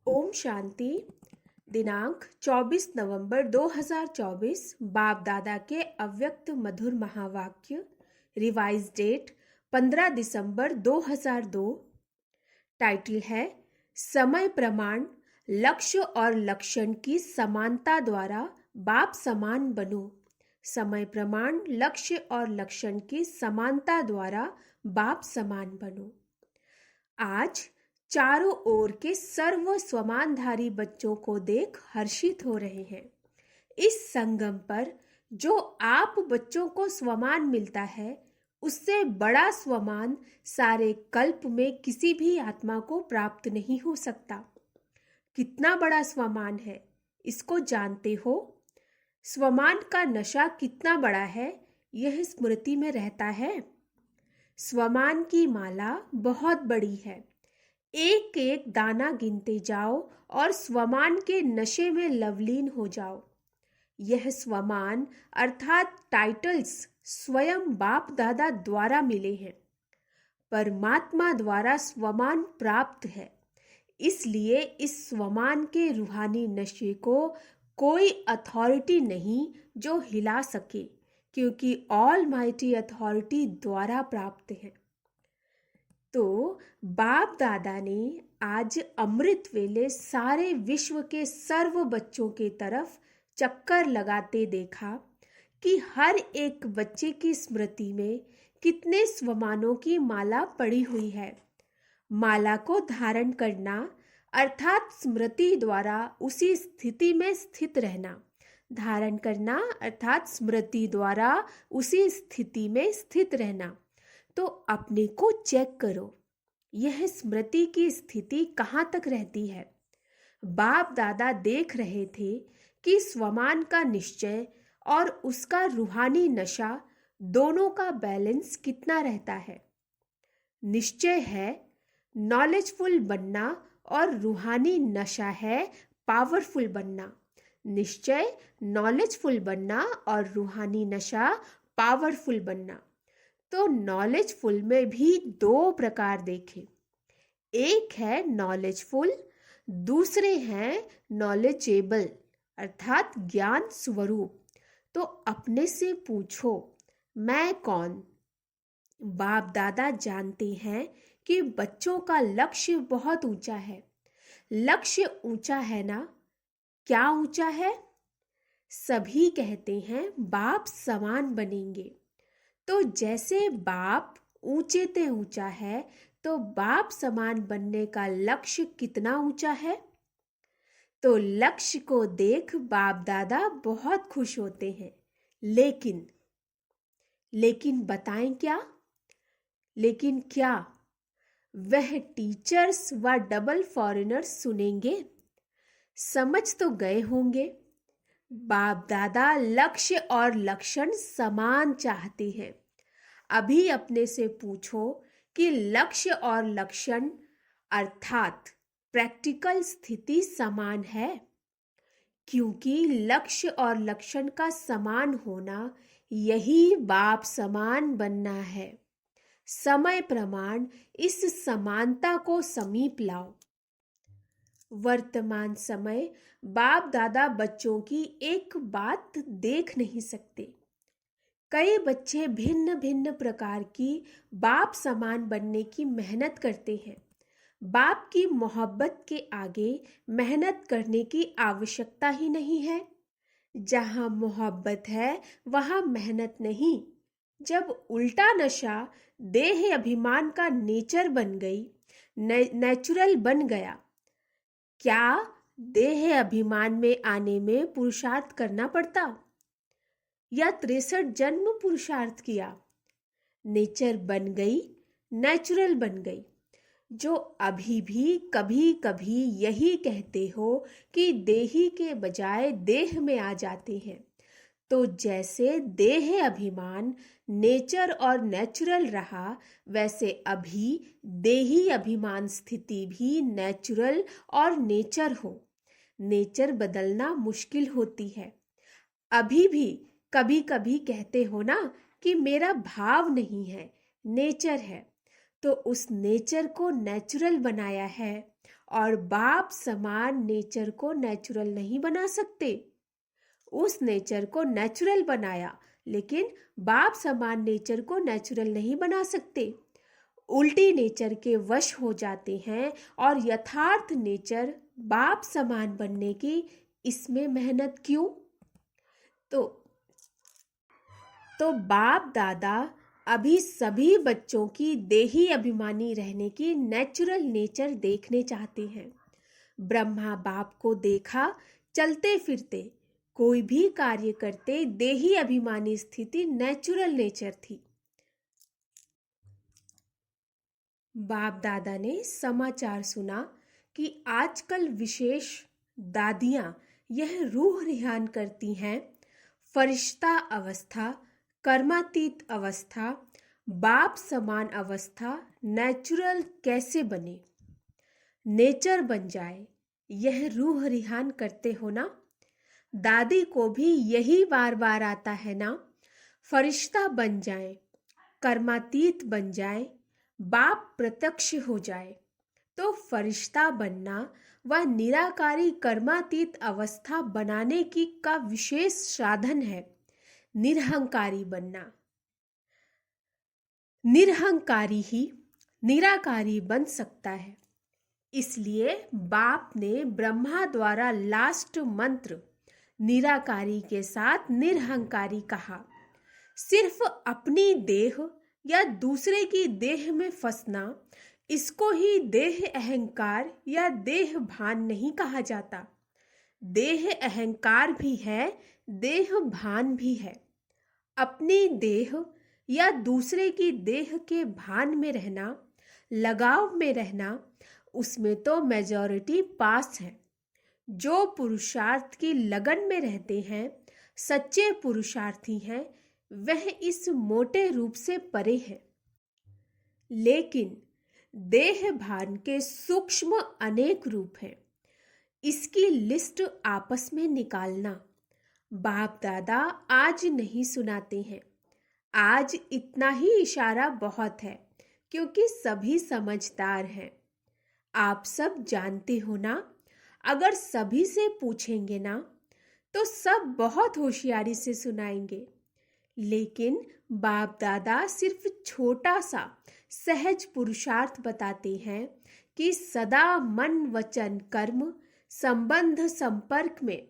ओम शांति। दिनांक 24 नवंबर 2024। बाप दादा के अव्यक्त मधुर महावाक्य। रिवाइज डेट 15 दिसंबर 2002। टाइटल है समय प्रमाण, लक्ष्य और लक्षण की समानता द्वारा बाप समान बनो। समय प्रमाण, लक्ष्य और लक्षण की समानता द्वारा बाप समान बनो। आज चारों ओर के सर्व स्वमानधारी बच्चों को देख हर्षित हो रहे हैं। इस संगम पर जो आप बच्चों को स्वमान मिलता है, उससे बड़ा स्वमान सारे कल्प में किसी भी आत्मा को प्राप्त नहीं हो सकता। कितना बड़ा स्वमान है, इसको जानते हो? स्वमान का नशा कितना बड़ा है, यह स्मृति में रहता है। स्वमान की माला बहुत बड़ी है। एक एक दाना गिनते जाओ और स्वमान के नशे में लवलीन हो जाओ। यह स्वमान अर्थात टाइटल्स स्वयं बाप दादा द्वारा मिले हैं। परमात्मा द्वारा स्वमान प्राप्त है, इसलिए इस स्वमान के रूहानी नशे को कोई अथॉरिटी नहीं जो हिला सके, क्योंकि ऑल माइटी अथॉरिटी द्वारा प्राप्त है। तो बाप दादा ने आज अमृत वेले सारे विश्व के सर्व बच्चों के तरफ चक्कर लगाते देखा कि हर एक बच्चे की स्मृति में कितने स्वमानों की माला पड़ी हुई है। माला को धारण करना अर्थात स्मृति द्वारा उसी स्थिति में स्थित रहना। धारण करना अर्थात स्मृति द्वारा उसी स्थिति में स्थित रहना। तो अपने को चेक करो, यह स्मृति की स्थिति कहाँ तक रहती है। बाप दादा देख रहे थे कि स्वमान का निश्चय और उसका रूहानी नशा दोनों का बैलेंस कितना रहता है। निश्चय है नॉलेजफुल बनना और रूहानी नशा है पावरफुल बनना। निश्चय नॉलेजफुल बनना और रूहानी नशा पावरफुल बनना। तो नॉलेजफुल में भी दो प्रकार देखे। एक है नॉलेजफुल, दूसरे हैं नॉलेजेबल अर्थात ज्ञान स्वरूप। तो अपने से पूछो, मैं कौन? बाप दादा जानते हैं कि बच्चों का लक्ष्य बहुत ऊंचा है। लक्ष्य ऊंचा है ना? क्या ऊंचा है? सभी कहते हैं बाप समान बनेंगे। तो जैसे बाप ऊंचे ते ऊंचा है, तो बाप समान बनने का लक्ष्य कितना ऊंचा है। तो लक्ष्य को देख बाप दादा बहुत खुश होते हैं। लेकिन बताएं क्या? लेकिन क्या वह टीचर्स व डबल फॉरेनर्स सुनेंगे? समझ तो गए होंगे। बाप दादा लक्ष्य और लक्षण समान चाहते हैं। अभी अपने से पूछो कि लक्ष्य और लक्षण अर्थात प्रैक्टिकल स्थिति समान है? क्योंकि लक्ष्य और लक्षण का समान होना यही बाप समान बनना है। समय प्रमाण इस समानता को समीप लाओ। वर्तमान समय बाप दादा बच्चों की एक बात देख नहीं सकते। कई बच्चे भिन्न भिन्न प्रकार की बाप समान बनने की मेहनत करते हैं। बाप की मोहब्बत के आगे मेहनत करने की आवश्यकता ही नहीं है। जहाँ मोहब्बत है वहाँ मेहनत नहीं। जब उल्टा नशा देह अभिमान का नेचर बन गई, नेचुरल बन गया, क्या देह अभिमान में आने में पुरुषार्थ करना पड़ता या 63 जन्म पुरुषार्थ किया? नेचर बन गई, नेचुरल बन गई। जो अभी भी कभी कभी यही कहते हो कि देही के बजाय देह में आ जाते हैं, तो जैसे देह अभिमान नेचर और नेचुरल रहा, वैसे अभी देही अभिमान स्थिति भी नेचुरल और नेचर हो। नेचर बदलना मुश्किल होती है। अभी भी कभी कभी कहते हो ना कि मेरा भाव नहीं है, नेचर है। तो उस नेचर को नेचुरल बनाया है और बाप समान नेचर को नेचुरल नहीं बना सकते। उस नेचर को नेचुरल बनाया, लेकिन बाप समान नेचर को नेचुरल नहीं बना सकते। उल्टी नेचर के वश हो जाते हैं और यथार्थ नेचर बाप समान बनने की इसमें मेहनत क्यों? तो बाप दादा अभी सभी बच्चों की देही अभिमानी रहने की नेचुरल नेचर देखने चाहते हैं। ब्रह्मा बाप को देखा चलते फिरते, कोई भी कार्य करते देही अभिमानी स्थिति नेचुरल नेचर थी। बाप दादा ने समाचार सुना कि आजकल विशेष दादियां यह रूह रिहान करती हैं, फरिश्ता अवस्था, कर्मातीत अवस्था, बाप समान अवस्था नेचुरल कैसे बने, नेचर बन जाए, यह रूह रिहान करते हो ना। दादी को भी यही बार बार आता है ना, फरिश्ता बन जाए, कर्मातीत बन जाए, बाप प्रत्यक्ष हो जाए। तो फरिश्ता बनना व निराकारी कर्मातीत अवस्था बनाने की का विशेष साधन है निरहंकारी बनना। निरहंकारी ही निराकारी बन सकता है। इसलिए बाप ने ब्रह्मा द्वारा लास्ट मंत्र निराकारी के साथ निरहंकारी कहा। सिर्फ अपनी देह या दूसरे की देह में फंसना, इसको ही देह अहंकार या देह भान नहीं कहा जाता। देह अहंकार भी है, देह भान भी है। अपनी देह या दूसरे की देह के भान में रहना, लगाव में रहना, उसमें तो मेजॉरिटी पास है। जो पुरुषार्थ की लगन में रहते हैं, सच्चे पुरुषार्थी हैं, वह इस मोटे रूप से परे है। लेकिन देह भान के सूक्ष्म अनेक रूप हैं। इसकी लिस्ट आपस में निकालना बाप दादा आज नहीं सुनाते हैं। आज इतना ही इशारा बहुत है, क्योंकि सभी समझदार हैं। आप सब जानते हो ना, अगर सभी से पूछेंगे ना तो सब बहुत होशियारी से सुनाएंगे। लेकिन बाप दादा सिर्फ छोटा सा सहज पुरुषार्थ बताते हैं कि सदा मन वचन कर्म संबंध संपर्क में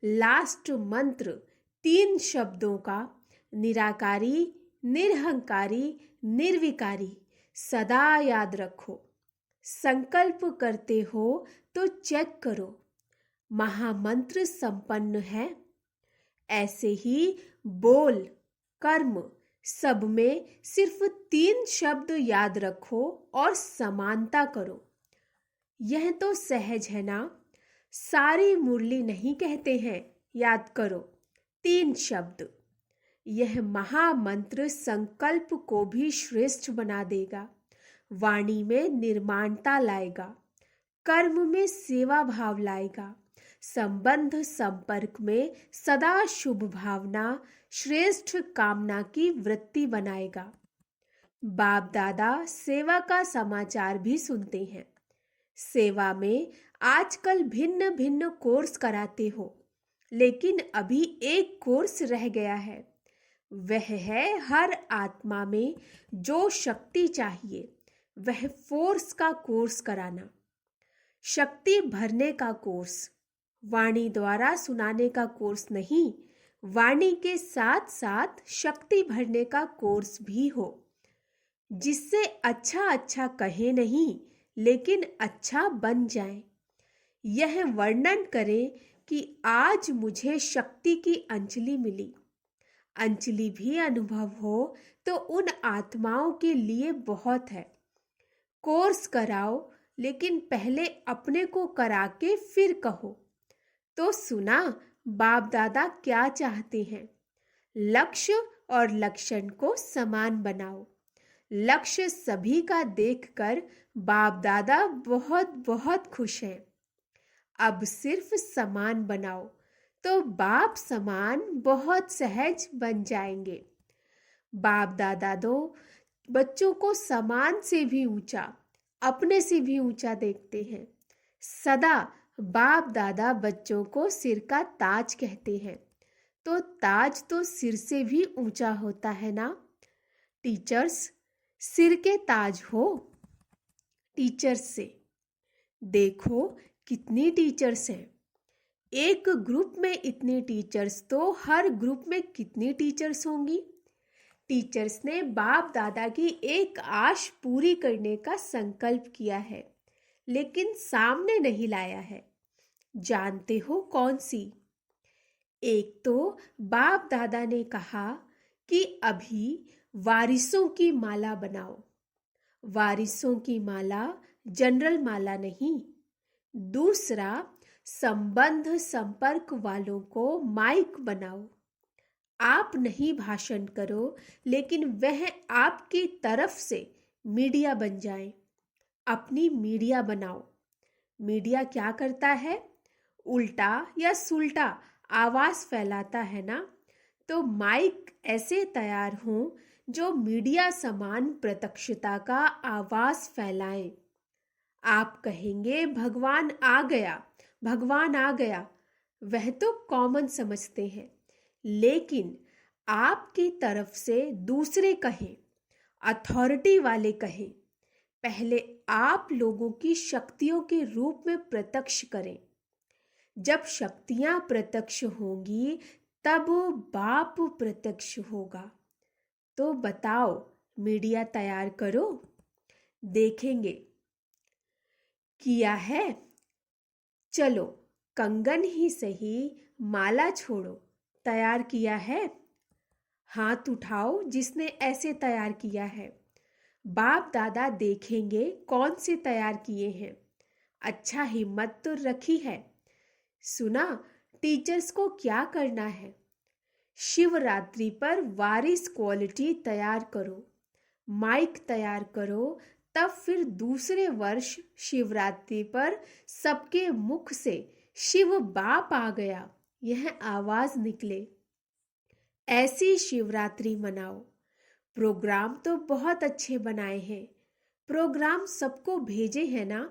लास्ट मंत्र 3 शब्दों का निराकारी, निरहंकारी, निर्विकारी सदा याद रखो। संकल्प करते हो तो चेक करो, महामंत्र संपन्न है। ऐसे ही बोल कर्म सब में सिर्फ 3 शब्द याद रखो और समानता करो। यह तो सहज है ना। सारी मुरली नहीं कहते हैं, याद करो 3 शब्द। यह महामंत्र संकल्प को भी श्रेष्ठ बना देगा, वाणी में निर्माणता लाएगा, कर्म में सेवा भाव लाएगा, संबंध संपर्क में सदा शुभ भावना, श्रेष्ठ कामना की वृत्ति बनाएगा। बाप दादा सेवा का समाचार भी सुनते हैं। सेवा में आजकल भिन्न भिन्न कोर्स कराते हो, लेकिन अभी एक कोर्स रह गया है। वह है हर आत्मा में जो शक्ति चाहिए, वह फोर्स का कोर्स कराना, शक्ति भरने का कोर्स, वाणी द्वारा सुनाने का कोर्स नहीं, वाणी के साथ साथ शक्ति भरने का कोर्स भी हो, जिससे अच्छा अच्छा कहे नहीं, लेकिन अच्छा बन जाए। यह वर्णन करें कि आज मुझे शक्ति की अंजलि मिली। अंजलि भी अनुभव हो तो उन आत्माओं के लिए बहुत है। कोर्स कराओ, लेकिन पहले अपने को करा के फिर कहो। तो सुना बाप दादा क्या चाहते हैं? लक्ष्य और लक्षण को समान बनाओ। लक्ष्य सभी का देखकर बाप दादा बहुत बहुत खुश हैं। अब सिर्फ समान बनाओ तो बाप समान बहुत सहज बन जाएंगे। बाप दादा दो बच्चों को समान से भी ऊंचा, अपने से भी ऊंचा देखते हैं। सदा बाप दादा बच्चों को सिर का ताज कहते हैं, तो ताज तो सिर से भी ऊंचा होता है ना। टीचर्स सिर के ताज हो। टीचर्स से देखो कितनी टीचर्स हैं। एक ग्रुप में इतने टीचर्स तो हर ग्रुप में कितनी टीचर्स होंगी। टीचर्स ने बाप दादा की एक आश पूरी करने का संकल्प किया है, लेकिन सामने नहीं लाया है। जानते हो कौन सी? एक तो बाप दादा ने कहा कि अभी वारिसों की माला बनाओ। वारिसों की माला जनरल माला नहीं। दूसरा, संबंध संपर्क वालों को माइक बनाओ। आप नहीं भाषण करो, लेकिन वह आपकी तरफ से मीडिया बन जाए। अपनी मीडिया बनाओ। मीडिया क्या करता है? उल्टा या सुल्टा आवाज फैलाता है ना। तो माइक ऐसे तैयार हों जो मीडिया समान प्रत्यक्षता का आवाज फैलाएं। आप कहेंगे भगवान आ गया, भगवान आ गया। वह तो कॉमन समझते हैं, लेकिन आपकी तरफ से दूसरे कहें, अथॉरिटी वाले कहें। पहले आप लोगों की शक्तियों के रूप में प्रत्यक्ष करें। जब शक्तियां प्रत्यक्ष होंगी तब बाप प्रत्यक्ष होगा। तो बताओ, मीडिया तैयार करो। देखेंगे किया है। चलो कंगन ही सही, माला छोड़ो। तैयार किया है? हाथ उठाओ जिसने ऐसे तैयार किया है। बाप दादा देखेंगे कौन से तैयार किए हैं। अच्छा, हिम्मत तो रखी है। सुना टीचर्स को क्या करना है? शिवरात्रि पर वारिस क्वालिटी तैयार करो, माइक तैयार करो। तब फिर दूसरे वर्ष शिवरात्रि पर सबके मुख से शिव बाप आ गया यह आवाज निकले। ऐसी शिवरात्रि मनाओ। प्रोग्राम तो बहुत अच्छे बनाए हैं। प्रोग्राम सबको भेजे हैं ना।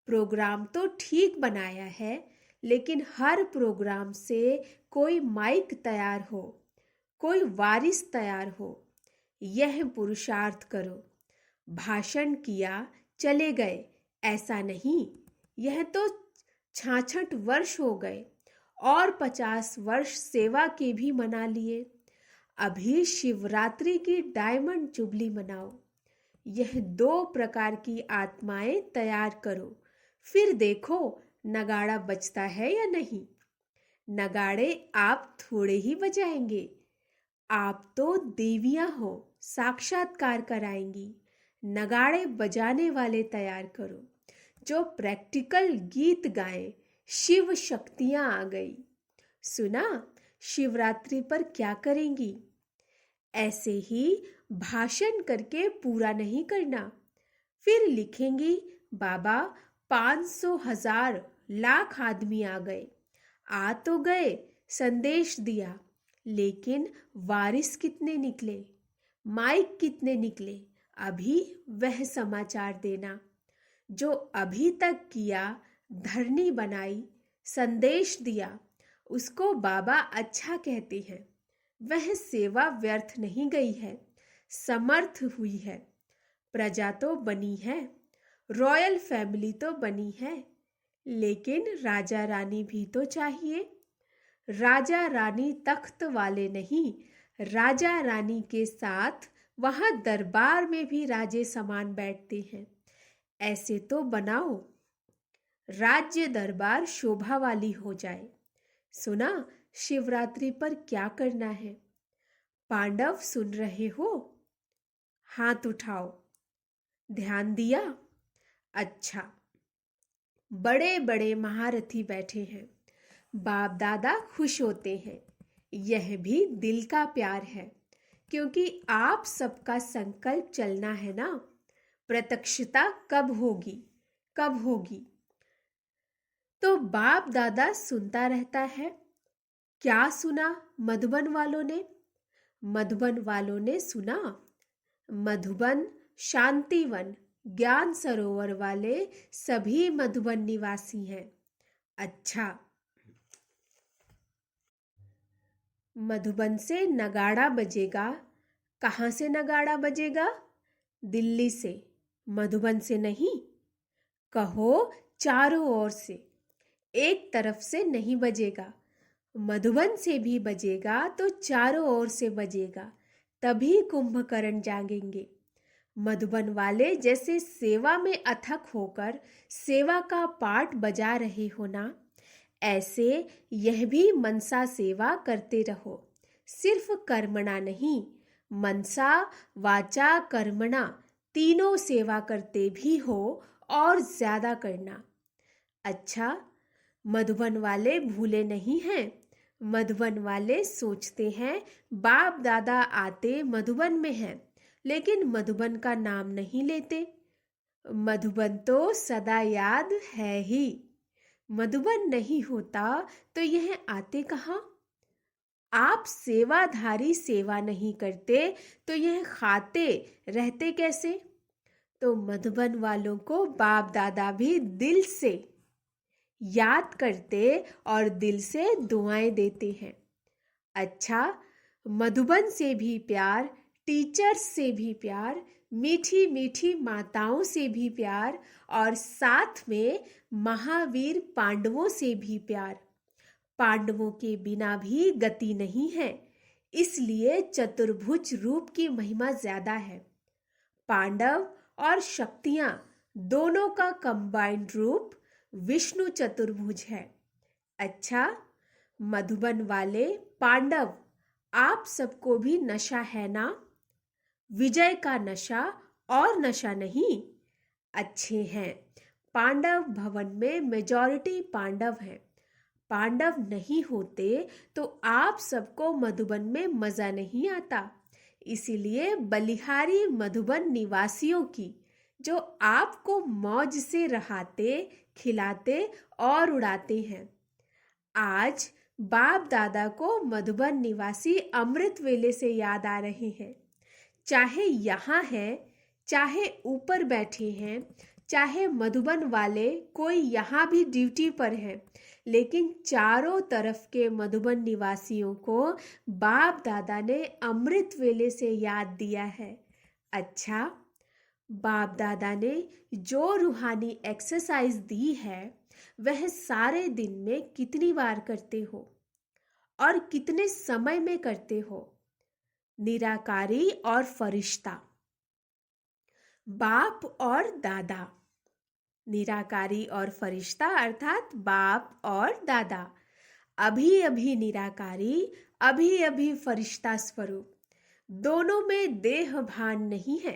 प्रोग्राम तो ठीक बनाया है, लेकिन हर प्रोग्राम से कोई माइक तैयार हो, कोई वारिस तैयार हो। यह पुरुषार्थ करो। भाषण किया चले गए ऐसा नहीं। यह तो 66 वर्ष हो गए और 50 वर्ष सेवा के भी मना लिए। अभी शिवरात्रि की डायमंड जुबली मनाओ। यह 2 प्रकार की आत्माएं तैयार करो। फिर देखो नगाड़ा बजता है या नहीं। नगाड़े आप थोड़े ही बजाएंगे। आप तो देवियां हो, साक्षात्कार कराएंगी। नगाड़े बजाने वाले तैयार करो जो प्रैक्टिकल गीत गाएं। शिव शक्तियां आ गई। सुना शिवरात्रि पर क्या करेंगी? ऐसे ही भाषण करके पूरा नहीं करना। फिर लिखेंगी बाबा 500 1000 लाख आदमी आ गए। आ तो गए, संदेश दिया, लेकिन वारिस कितने निकले, माइक कितने निकले, अभी वह समाचार देना। जो अभी तक किया, धरनी बनाई, संदेश दिया, उसको बाबा अच्छा कहते हैं। वह सेवा व्यर्थ नहीं गई है, समर्थ हुई है। प्रजा तो बनी है, रॉयल फैमिली तो बनी है, लेकिन राजा रानी भी तो चाहिए। राजा रानी तख्त वाले नहीं, राजा रानी के साथ वहां दरबार में भी राजे समान बैठते हैं। ऐसे तो बनाओ राज्य दरबार शोभा वाली हो जाए। सुना शिवरात्रि पर क्या करना है? पांडव सुन रहे हो? हाथ उठाओ। ध्यान दिया? अच्छा, बड़े बड़े महारथी बैठे हैं। बाप दादा खुश होते हैं। यह भी दिल का प्यार है, क्योंकि आप सबका संकल्प चलना है ना। प्रत्यक्षता कब होगी, कब होगी? तो बाप दादा सुनता रहता है। क्या सुना मधुबन वालों ने? मधुबन वालों ने सुना मधुबन शांतिवन ज्ञान सरोवर वाले सभी मधुबन निवासी हैं। अच्छा, मधुबन से नगाड़ा बजेगा। कहाँ से नगाड़ा बजेगा? दिल्ली से, मधुबन से नहीं। कहो चारों ओर से, एक तरफ से नहीं बजेगा। मधुबन से भी बजेगा तो चारों ओर से बजेगा, तभी कुंभकर्ण जागेंगे। मधुबन वाले जैसे सेवा में अथक होकर सेवा का पाठ बजा रहे हो ना, ऐसे यह भी मनसा सेवा करते रहो। सिर्फ कर्मणा नहीं, मनसा वाचा कर्मणा तीनों सेवा करते भी हो और ज्यादा करना। अच्छा, मधुबन वाले भूले नहीं हैं। मधुबन वाले सोचते हैं बाप दादा आते मधुबन में हैं, लेकिन मधुबन का नाम नहीं लेते। मधुबन तो सदा याद है ही। मधुबन नहीं होता तो यह आते कहाँ? आप सेवाधारी सेवा नहीं करते तो यह खाते रहते कैसे? तो मधुबन वालों को बाप दादा भी दिल से याद करते और दिल से दुआएं देते हैं। अच्छा, मधुबन से भी प्यार, टीचर्स से भी प्यार, मीठी मीठी माताओं से भी प्यार और साथ में महावीर पांडवों से भी प्यार। पांडवों के बिना भी गति नहीं है, इसलिए चतुर्भुज रूप की महिमा ज्यादा है। पांडव और शक्तियां दोनों का कंबाइंड रूप विष्णु चतुर्भुज है। अच्छा, मधुबन वाले पांडव, आप सबको भी नशा है ना? विजय का नशा और नशा नहीं। अच्छे हैं, पांडव भवन में मेजॉरिटी पांडव हैं। पांडव नहीं होते तो आप सबको मधुबन में मजा नहीं आता। इसीलिए बलिहारी मधुबन निवासियों की, जो आपको मौज से रहाते, खिलाते और उड़ाते हैं। आज बाप दादा को मधुबन निवासी अमृत वेले से याद आ रहे हैं। चाहे यहाँ हैं, चाहे ऊपर बैठे हैं, चाहे मधुबन वाले कोई यहाँ भी ड्यूटी पर है, लेकिन चारों तरफ के मधुबन निवासियों को बाप दादा ने अमृत वेले से याद दिया है। अच्छा, बाप दादा ने जो रूहानी एक्सरसाइज दी है वह सारे दिन में कितनी बार करते हो और कितने समय में करते हो? निराकारी और फरिश्ता, बाप और दादा। निराकारी और फरिश्ता अर्थात बाप और दादा। अभी अभी निराकारी, अभी अभी फरिश्ता स्वरूप। दोनों में देह भान नहीं है,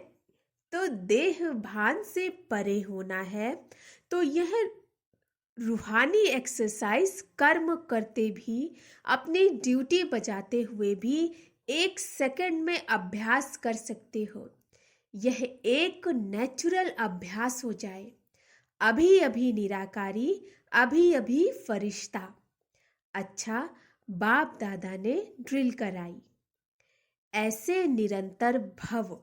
तो देह भान से परे होना है। तो यह रूहानी एक्सरसाइज कर्म करते भी, अपनी ड्यूटी बजाते हुए भी 1 सेकंड में अभ्यास कर सकते हो। यह एक नेचुरल अभ्यास हो जाए। अभी अभी निराकारी, अभी अभी फरिश्ता। अच्छा, बाप दादा ने ड्रिल कराई। ऐसे निरंतर भव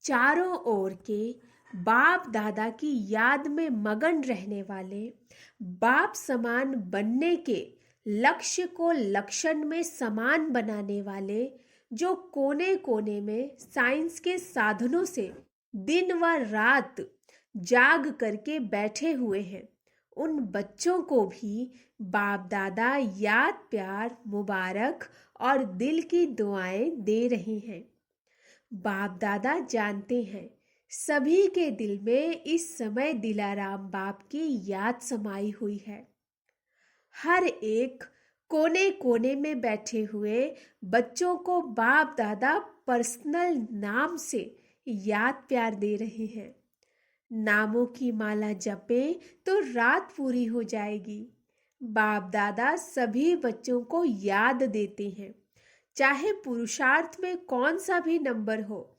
चारों ओर के बाप दादा की याद में मगन रहने वाले, बाप समान बनने के लक्ष्य को लक्षण में समान बनाने वाले, जो कोने कोने में साइंस के साधनों से दिन व रात जाग करके बैठे हुए हैं, उन बच्चों को भी बाप दादा याद, प्यार, मुबारक और दिल की दुआएं दे रहे हैं। बाप दादा जानते हैं सभी के दिल में इस समय दिलाराम बाप की याद समाई हुई है। हर एक कोने कोने में बैठे हुए बच्चों को बाप दादा पर्सनल नाम से याद प्यार दे रहे हैं। नामों की माला जपे तो रात पूरी हो जाएगी। बाप दादा सभी बच्चों को याद देते हैं, चाहे पुरुषार्थ में कौन सा भी नंबर हो,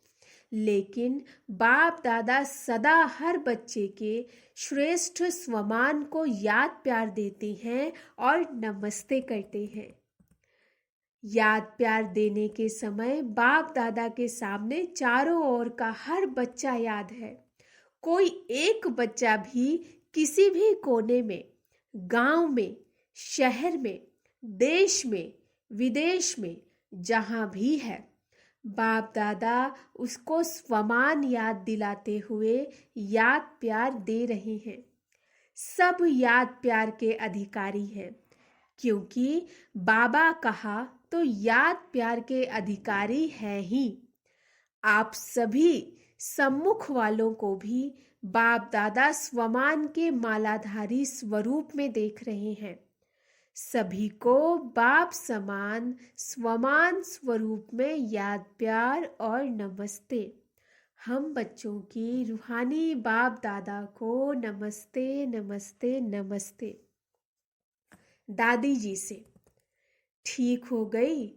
लेकिन बाप दादा सदा हर बच्चे के श्रेष्ठ स्वमान को याद प्यार देते हैं और नमस्ते करते हैं। याद प्यार देने के समय बाप दादा के सामने चारों ओर का हर बच्चा याद है। कोई एक बच्चा भी किसी भी कोने में, गांव में, शहर में, देश में, विदेश में, जहां भी है, बाप दादा उसको स्वमान याद दिलाते हुए याद प्यार दे रहे हैं। सब याद प्यार के अधिकारी हैं, क्योंकि बाबा कहा तो याद प्यार के अधिकारी हैं ही। आप सभी सम्मुख वालों को भी बाप दादा स्वमान के मालाधारी स्वरूप में देख रहे हैं। सभी को बाप समान स्वमान स्वरूप में याद प्यार और नमस्ते। हम बच्चों की रूहानी बाप दादा को नमस्ते नमस्ते नमस्ते। दादी जी से, ठीक हो गई,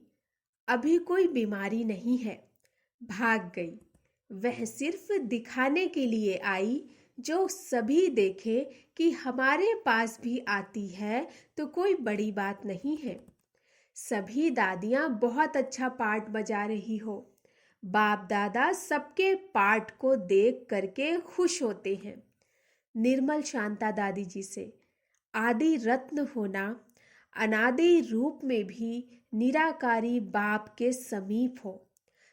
अभी कोई बीमारी नहीं है, भाग गई। वह सिर्फ दिखाने के लिए आई, जो सभी देखे कि हमारे पास भी आती है तो कोई बड़ी बात नहीं है। सभी दादियाँ बहुत अच्छा पार्ट बजा रही हो। बाप दादा सबके पार्ट को देख करके खुश होते हैं। निर्मल शांता दादी जी से, आदि रत्न होना, अनादि रूप में भी निराकारी बाप के समीप हो,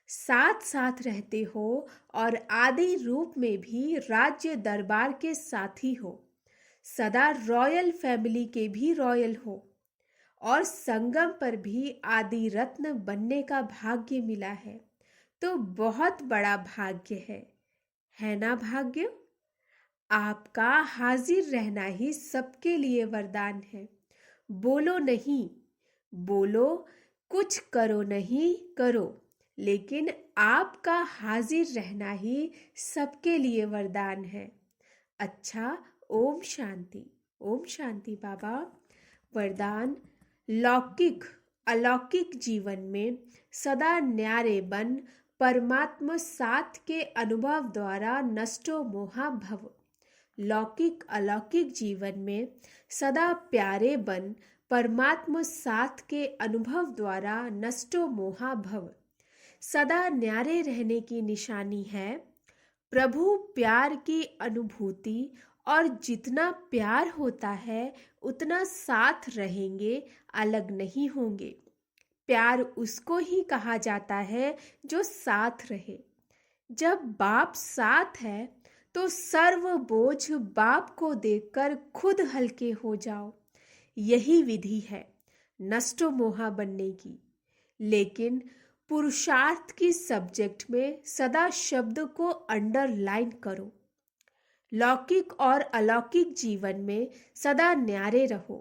साथ साथ रहते हो और आदि रूप में भी राज्य दरबार के साथी हो, सदा रॉयल फैमिली के भी रॉयल हो और संगम पर भी आदि रत्न बनने का भाग्य मिला है, तो बहुत बड़ा भाग्य है ना भाग्य? आपका हाजिर रहना ही सबके लिए वरदान है। बोलो नहीं, बोलो, कुछ करो नहीं करो, लेकिन आपका हाजिर रहना ही सबके लिए वरदान है। अच्छा, ओम शांति। ओम शांति बाबा। वरदान, लौकिक अलौकिक जीवन में सदा न्यारे बन परमात्मा साथ के अनुभव द्वारा नष्टो मोहा भव। लौकिक अलौकिक जीवन में सदा प्यारे बन परमात्मा साथ के अनुभव द्वारा नष्टो मोहा भव। सदा न्यारे रहने की निशानी है प्रभु प्यार की अनुभूति, और जितना प्यार होता है उतना साथ रहेंगे, अलग नहीं होंगे। प्यार उसको ही कहा जाता है जो साथ रहे। जब बाप साथ है तो सर्व बोझ बाप को देखकर खुद हल्के हो जाओ। यही विधि है नष्टो मोहा बनने की। लेकिन पुरुषार्थ की सब्जेक्ट में सदा शब्द को अंडरलाइन करो। लौकिक और अलौकिक जीवन में सदा न्यारे रहो,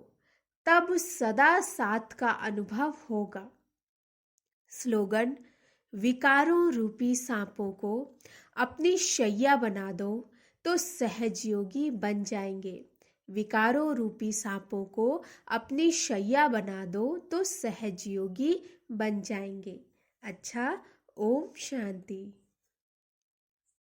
तब सदा साथ का अनुभव होगा। स्लोगन, विकारों रूपी सांपों को अपनी शैया बना दो तो सहजयोगी बन जाएंगे। विकारों रूपी सांपों को अपनी शैया बना दो तो सहजयोगी बन जाएंगे। अच्छा, ओम शांति।